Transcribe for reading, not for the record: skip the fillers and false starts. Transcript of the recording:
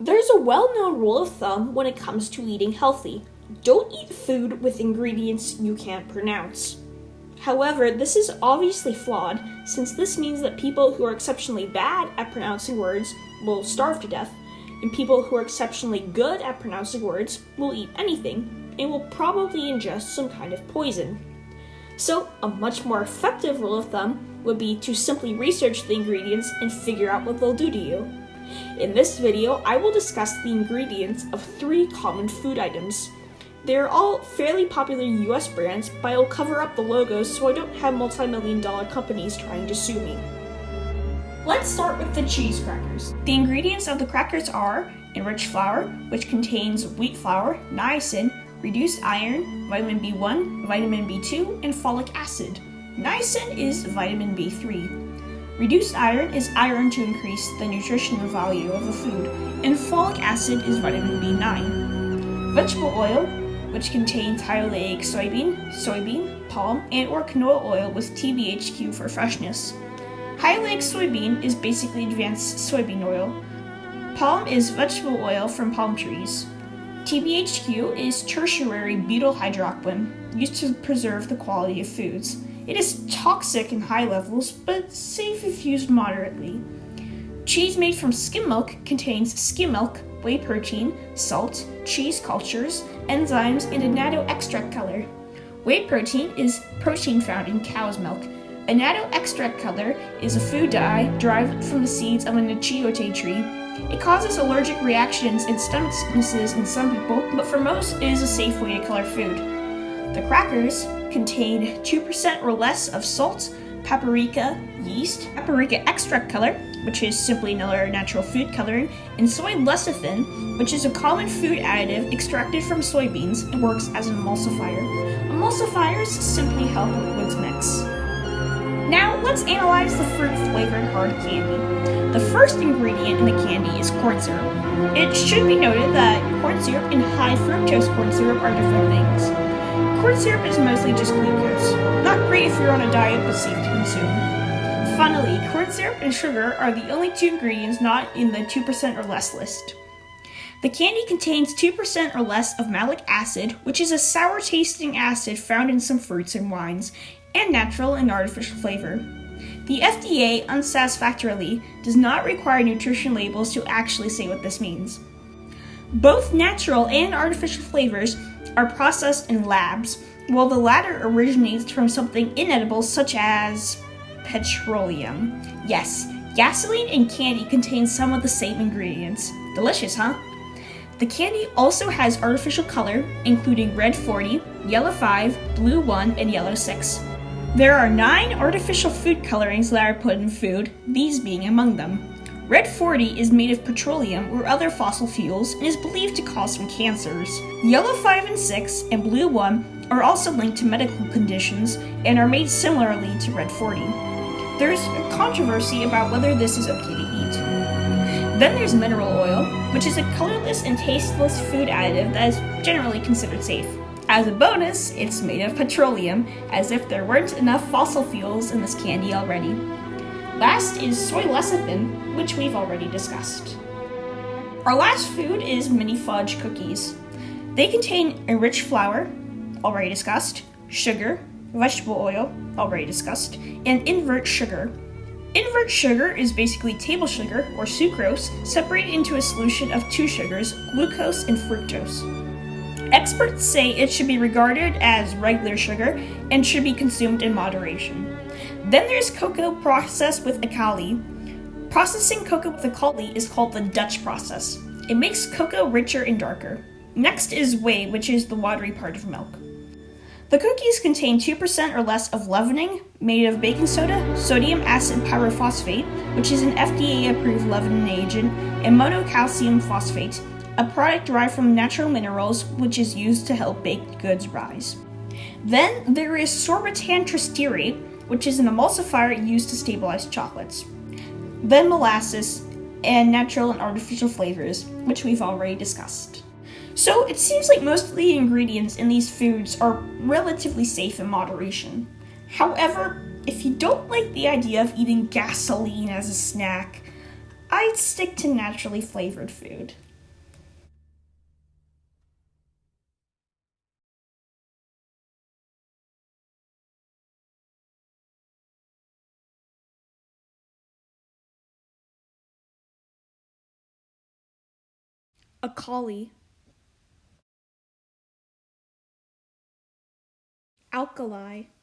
There's a well-known rule of thumb when it comes to eating healthy. Don't eat food with ingredients you can't pronounce. However, this is obviously flawed, since this means that people who are exceptionally bad at pronouncing words will starve to death, and people who are exceptionally good at pronouncing words will eat anything, and will probably ingest some kind of poison. So, a much more effective rule of thumb would be to simply research the ingredients and figure out what they'll do to you. In this video, I will discuss the ingredients of 3 common food items. They're all fairly popular US brands, but I'll cover up the logos so I don't have multi-million-dollar companies trying to sue me. Let's start with the cheese crackers. The ingredients of the crackers are enriched flour, which contains wheat flour, niacin, reduced iron, vitamin B1, vitamin B2, and folic acid. Niacin is vitamin B3. Reduced iron is iron to increase the nutritional value of the food, and folic acid is vitamin B9. Vegetable oil, which contains high oleic soybean, palm, and or canola oil with TBHQ for freshness. High oleic soybean is basically advanced soybean oil. Palm is vegetable oil from palm trees. TBHQ is tertiary butyl hydroquin, used to preserve the quality of foods. It is toxic in high levels, but safe if used moderately. Cheese made from skim milk contains skim milk, whey protein, salt, cheese cultures, enzymes, and a natto extract color. Whey protein is protein found in cow's milk. A natto extract color is a food dye derived from the seeds of an Achiote tree. It causes allergic reactions and stomach sicknesses in some people, but for most, it is a safe way to color food. The crackers contain 2% or less of salt, paprika, yeast, paprika extract color, which is simply another natural food coloring, and soy lecithin, which is a common food additive extracted from soybeans and works as an emulsifier. Emulsifiers simply help liquids mix. Now, let's analyze the fruit-flavored hard candy. The first ingredient in the candy is corn syrup. It should be noted that corn syrup and high fructose corn syrup are different things. Corn syrup is mostly just glucose. Not great if you're on a diet, but safe to consume. Finally, corn syrup and sugar are the only 2 ingredients not in the 2% or less list. The candy contains 2% or less of malic acid, which is a sour-tasting acid found in some fruits and wines, and natural and artificial flavor. The FDA, unsatisfactorily, does not require nutrition labels to actually say what this means. Both natural and artificial flavors are processed in labs, while the latter originates from something inedible such as petroleum. Yes, gasoline and candy contain some of the same ingredients. Delicious, huh? The candy also has artificial color, including red 40, yellow 5, blue 1, and yellow 6. There are 9 artificial food colorings that are put in food, these being among them. Red 40 is made of petroleum or other fossil fuels and is believed to cause some cancers. Yellow 5 and 6 and blue 1 are also linked to medical conditions and are made similarly to red 40. There is a controversy about whether this is okay to eat. Then there's mineral oil, which is a colorless and tasteless food additive that is generally considered safe. As a bonus, it's made of petroleum, as if there weren't enough fossil fuels in this candy already. Last is soy lecithin, which we've already discussed. Our last food is mini fudge cookies. They contain enriched flour, already discussed, sugar, vegetable oil, already discussed, and invert sugar. Invert sugar is basically table sugar, or sucrose, separated into a solution of 2 sugars, glucose and fructose. Experts say it should be regarded as regular sugar and should be consumed in moderation. Then there's cocoa processed with alkali. Processing cocoa with alkali is called the Dutch process. It makes cocoa richer and darker. Next is whey, which is the watery part of milk. The cookies contain 2% or less of leavening, made of baking soda, sodium acid pyrophosphate, which is an FDA-approved leavening agent, and monocalcium phosphate, a product derived from natural minerals which is used to help baked goods rise. Then there is sorbitan tristearate, which is an emulsifier used to stabilize chocolates. Then molasses, and natural and artificial flavors, which we've already discussed. So it seems like most of the ingredients in these foods are relatively safe in moderation. However, if you don't like the idea of eating gasoline as a snack, I'd stick to naturally flavored food. Alkali, alkali,